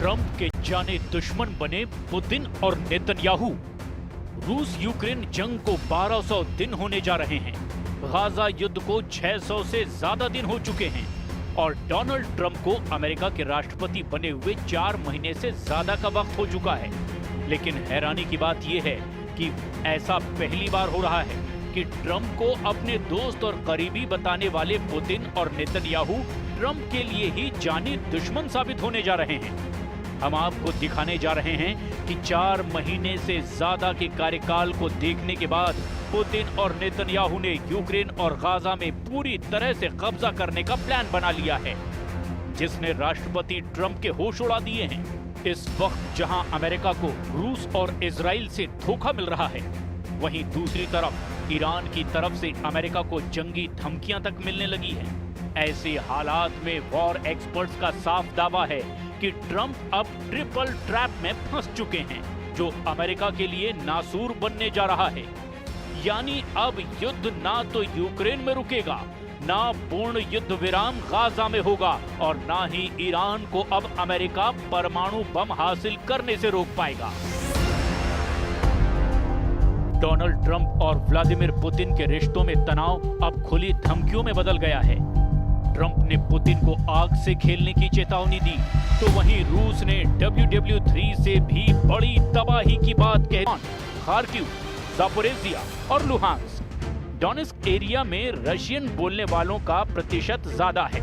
Trump के जाने दुश्मन बने पुतिन और नेतन्याहू। रूस यूक्रेन जंग को 1200 दिन होने जा रहे हैं। गाजा युद्ध को 600 से ज्यादा दिन हो चुके हैं और डोनाल्ड ट्रंप को अमेरिका के राष्ट्रपति बने हुए 4 महीने से ज्यादा का वक्त हो चुका है। लेकिन हैरानी की बात यह है कि ऐसा पहली बार हो रहा है कि ट्रंप को अपने दोस्त और करीबी बताने वाले पुतिन और नेतन्याहू ट्रंप के लिए ही जानी दुश्मन साबित होने जा रहे हैं। हम आपको दिखाने जा रहे हैं कि 4 महीने से ज्यादा के कार्यकाल को देखने के बाद पुतिन और नेतन्याहू ने यूक्रेन और गाजा में पूरी तरह से कब्जा करने का प्लान बना लिया है, जिसने राष्ट्रपति ट्रंप के होश उड़ा दिए हैं। इस वक्त जहां अमेरिका को रूस और इजराइल से धोखा मिल रहा है, वहीं दूसरी तरफ ईरान की तरफ से अमेरिका को जंगी धमकियां तक मिलने लगी है। ऐसे हालात में वॉर एक्सपर्ट्स का साफ दावा है कि ट्रंप अब ट्रिपल ट्रैप में फंस चुके हैं, जो अमेरिका के लिए नासूर बनने जा रहा है। यानी अब युद्ध ना तो यूक्रेन में रुकेगा, ना पूर्ण युद्ध विराम गाजा में होगा और ना ही ईरान को अब अमेरिका परमाणु बम हासिल करने से रोक पाएगा। डोनाल्ड ट्रंप और व्लादिमीर पुतिन के रिश्तों में तनाव अब खुली धमकियों में बदल गया है। ट्रंप ने पुतिन को आग से खेलने की चेतावनी दी, तो वहीं रूस ने WW3 से भी बड़ी तबाही की बात कही। खार्किव, जापोरेजिया और लुहांस्क, डोनेस्क एरिया में रशियन बोलने वालों का प्रतिशत ज्यादा है,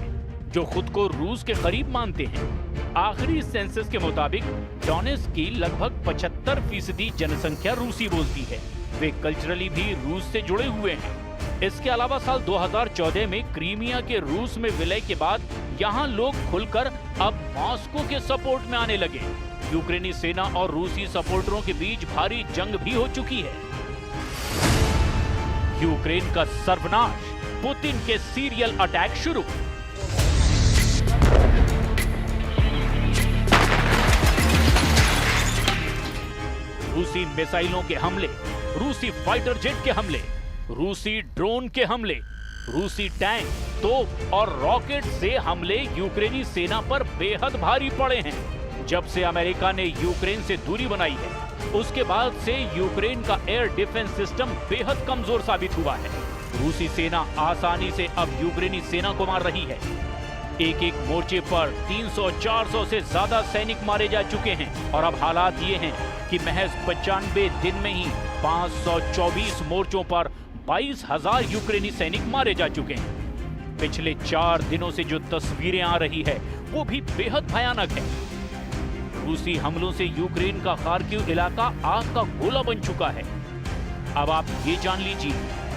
जो खुद को रूस के करीब मानते हैं। आखिरी सेंसस के मुताबिक डोनेस्क की लगभग 75% जनसंख्या रूसी बोलती है। वे कल्चरली भी रूस से जुड़े हुए हैं। इसके अलावा साल 2014 में क्रीमिया के रूस में विलय के बाद यहाँ लोग खुलकर अब मॉस्को के सपोर्ट में आने लगे। यूक्रेनी सेना और रूसी सपोर्टरों के बीच भारी जंग भी हो चुकी है। यूक्रेन का सर्वनाश, पुतिन के सीरियल अटैक शुरू। रूसी मिसाइलों के हमले, रूसी फाइटर जेट के हमले, रूसी ड्रोन के हमले, रूसी टैंक, तोप और रॉकेट से हमले यूक्रेनी सेना पर बेहद भारी पड़े हैं। जब से अमेरिका ने यूक्रेन से दूरी बनाई है, उसके बाद से यूक्रेन का एयर डिफेंस सिस्टम बेहद कमजोर साबित हुआ है। रूसी सेना आसानी से अब यूक्रेनी सेना को मार रही है। एक एक मोर्चे पर 300-400 से ज्यादा सैनिक मारे जा चुके हैं और अब हालात ये हैं कि महज 95 दिन में ही 524 मोर्चों पर 22,000 यूक्रेनी सैनिक मारे जा चुके हैं। पिछले 4 दिनों से जो तस्वीरें आ रही है, वो भी बेहद भयानक है। रूसी हमलों से यूक्रेन का खार्किव इलाका आग का गोला बन चुका है। अब आप ये जान लीजिए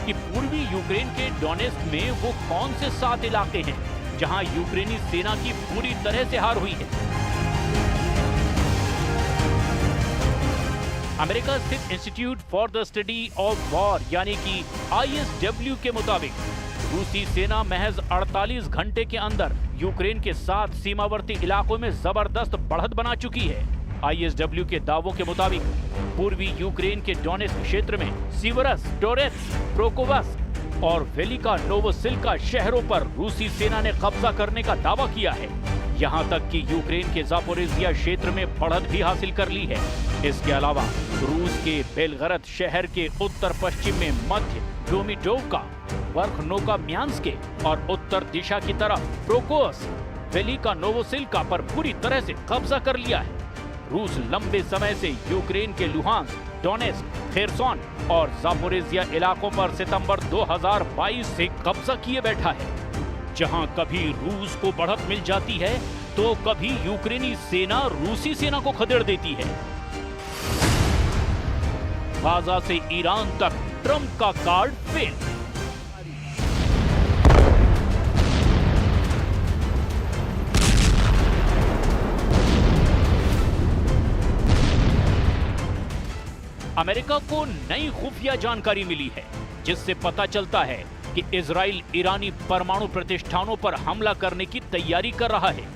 कि पूर्वी यूक्रेन के डोनेस्क में वो कौन से 7 इलाके हैं जहां यूक्रेनी सेना की पूरी तरह से हार हुई है। अमेरिका स्थित institute for the study of war यानी कि ISW के मुताबिक रूसी सेना महज 48 घंटे के अंदर यूक्रेन के 7 सीमावर्ती इलाकों में जबरदस्त बढ़त बना चुकी है। ISW के दावों के मुताबिक पूर्वी यूक्रेन के डोनेस्क क्षेत्र में सीवरस, टोरेत्स, प्रोकोवस्क और वेलिका नोवोसिल्का शहरों पर रूसी सेना ने कब्जा करने का दावा किया है। यहां तक कि यूक्रेन के जापोरेजिया क्षेत्र में बढ़त भी हासिल कर ली है। इसके अलावा रूस के बेलगरद शहर के उत्तर पश्चिम में मध्य डोमिडोवका, वर्खनोका-म्यांस्के और उत्तर दिशा की तरफ प्रोकोस, वेलिका नोवोसिल्का पर पूरी तरह से कब्जा कर लिया है। रूस लंबे समय से यूक्रेन के लुहांस्क, डोनेस्क, खेरसोन और जापोरेजिया इलाकों पर सितंबर 2022 से कब्जा किए बैठा है। जहां कभी रूस को बढ़त मिल जाती है, तो कभी यूक्रेनी सेना रूसी सेना को खदेड़ देती है। गाजा से ईरान तक ट्रंप का कार्ड फेल। अमेरिका को नई खुफिया जानकारी मिली है, जिससे पता चलता है कि इजराइल ईरानी परमाणु प्रतिष्ठानों पर हमला करने की तैयारी कर रहा है।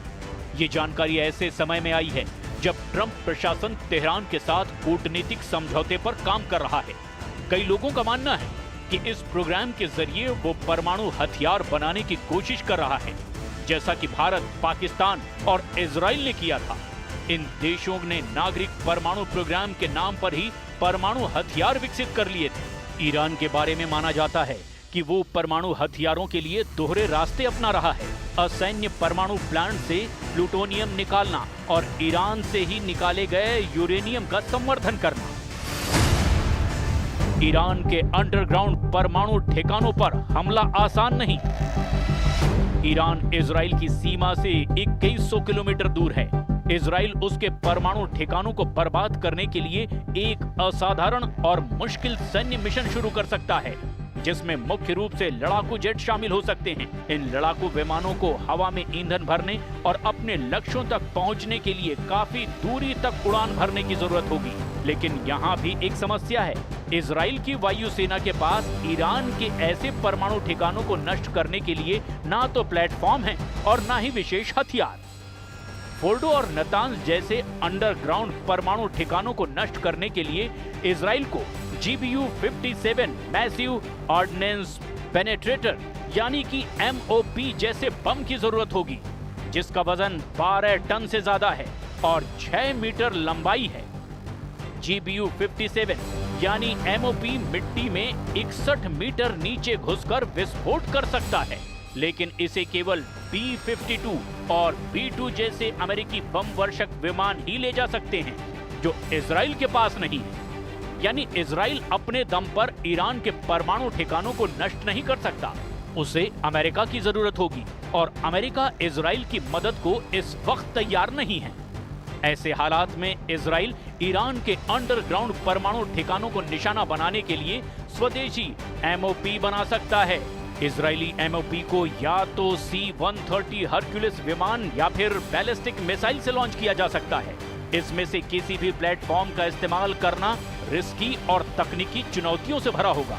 ये जानकारी ऐसे समय में आई है जब ट्रंप प्रशासन तेहरान के साथ कूटनीतिक समझौते पर काम कर रहा है। कई लोगों का मानना है कि इस प्रोग्राम के जरिए वो परमाणु हथियार बनाने की कोशिश कर रहा है, जैसा कि भारत, पाकिस्तान और इजराइल ने किया था। इन देशों ने नागरिक परमाणु प्रोग्राम के नाम पर ही परमाणु हथियार विकसित कर लिए थे। ईरान के बारे में माना जाता है कि वो परमाणु हथियारों के लिए दोहरे रास्ते अपना रहा है। असैन्य परमाणु प्लांट से प्लूटोनियम निकालना और ईरान से ही निकाले गए यूरेनियम का संवर्धन करना। ईरान के अंडरग्राउंड परमाणु ठिकानों पर हमला आसान नहीं। ईरान इजराइल की सीमा से 2100 किलोमीटर दूर है। इजराइल उसके परमाणु ठिकानों को बर्बाद करने के लिए एक असाधारण और मुश्किल सैन्य मिशन शुरू कर सकता है, जिसमें मुख्य रूप से लड़ाकू जेट शामिल हो सकते हैं। इन लड़ाकू विमानों को हवा में ईंधन भरने और अपने लक्ष्यों तक पहुंचने के लिए काफी दूरी तक उड़ान भरने की जरूरत होगी। लेकिन यहाँ भी एक समस्या है। इजराइल की वायुसेना के पास ईरान के ऐसे परमाणु ठिकानों को नष्ट करने के लिए ना तो प्लेटफॉर्म है और ना ही विशेष हथियार। फोर्डो और नतांज जैसे अंडरग्राउंड परमाणु ठिकानों को नष्ट करने के लिए इजराइल को GBU-57 मैसिव ऑर्डिनेंस पेनेट्रेटर यानी कि MOP जैसे बम की जरूरत होगी, जिसका वजन 12 टन से ज्यादा है और 6 मीटर लंबाई है। GBU-57 यानी MOP मिट्टी में 61 मीटर नीचे घुसकर विस्फोट कर सकता है, लेकिन इसे केवल B-52 और B-2 जैसे अमेरिकी बम वर्षक विमान ही ले जा सकते हैं, जो इजराइल के पास नहीं है। यानी इजराइल अपने दम पर ईरान के परमाणु ठिकानों को नष्ट नहीं कर सकता। उसे अमेरिका की जरूरत होगी और अमेरिका इजराइल की मदद को इस वक्त तैयार नहीं है। ऐसे हालात में इजराइल ईरान के अंडरग्राउंड परमाणु ठिकानों को निशाना बनाने के लिए स्वदेशी MOP बना सकता है। इजरायली MOP को या तो C-130 हरक्यूलिस विमान या फिर बैलिस्टिक मिसाइल से लॉन्च किया जा सकता है। इसमें से किसी भी प्लेटफॉर्म का इस्तेमाल करना रिस्की और तकनीकी चुनौतियों से भरा होगा।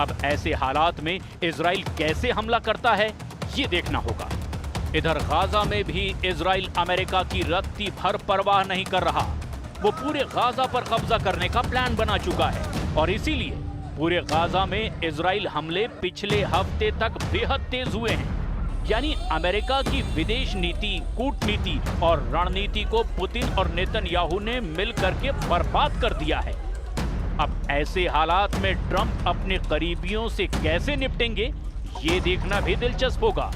अब ऐसे हालात में इजराइल कैसे हमला करता है, ये देखना होगा। इधर गाजा में भी इजराइल अमेरिका की रत्ती भर परवाह नहीं कर रहा। वो पूरे गाजा पर कब्जा करने का प्लान बना चुका है और इसीलिए पूरे गाजा में इजराइल हमले पिछले हफ्ते तक बेहद तेज हुए हैं। यानी अमेरिका की विदेश नीति, कूटनीति और रणनीति को पुतिन और नेतन्याहू ने मिलकर के बर्बाद कर दिया है। अब ऐसे हालात में ट्रंप अपने करीबियों से कैसे निपटेंगे, ये देखना भी दिलचस्प होगा।